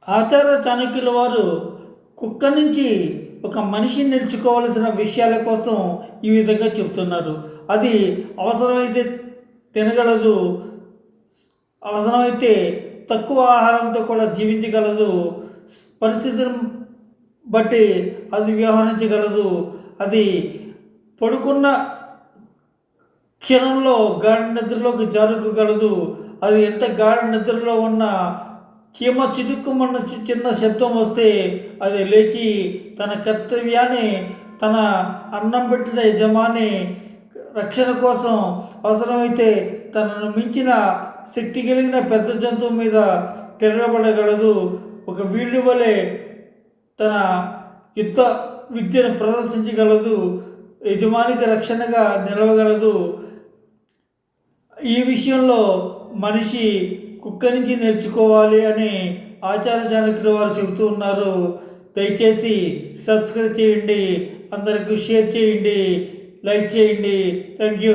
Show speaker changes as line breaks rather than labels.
ఆచార్య చాణక్యుల వారు కుక్క నుంచి ఒక మనిషి నేర్చుకోవాల్సిన విషయాల కోసం ఈ విధంగా చెప్తున్నారు. అది అవసరమైతే తినగలదు, అవసరమైతే తక్కువ ఆహారంతో కూడా జీవించగలదు, పరిస్థితిని బట్టి అది వ్యవహరించగలదు, అది పడుకున్న క్షణంలో గాఢ నిద్రలోకి జారుకోగలదు, అది ఎంత గాఢ నిద్రలో ఉన్నా చీమ చితుక్కుమన్న చిన్న శబ్దం వస్తే అది లేచి తన కర్తవ్యాన్ని, తన అన్నం పెట్టిన యజమాని రక్షణ కోసం అవసరమైతే తనను మించిన శక్తి కలిగిన పెద్ద జంతువు మీద తిరగబడగలదు. ఒక వీరుడి వలె తన యుద్ధ విద్యను ప్రదర్శించగలదు, యజమానికి రక్షణగా నిలవగలదు. ఈ విషయంలో మనిషి కుక్క నుంచి నేర్చుకోవాలి అని ఆచార్య చాణక్యుల వారు చెబుతూ ఉన్నారు. దయచేసి సబ్స్క్రైబ్ చేయండి, అందరికీ షేర్ చేయండి, లైక్ చేయండి. Thank you.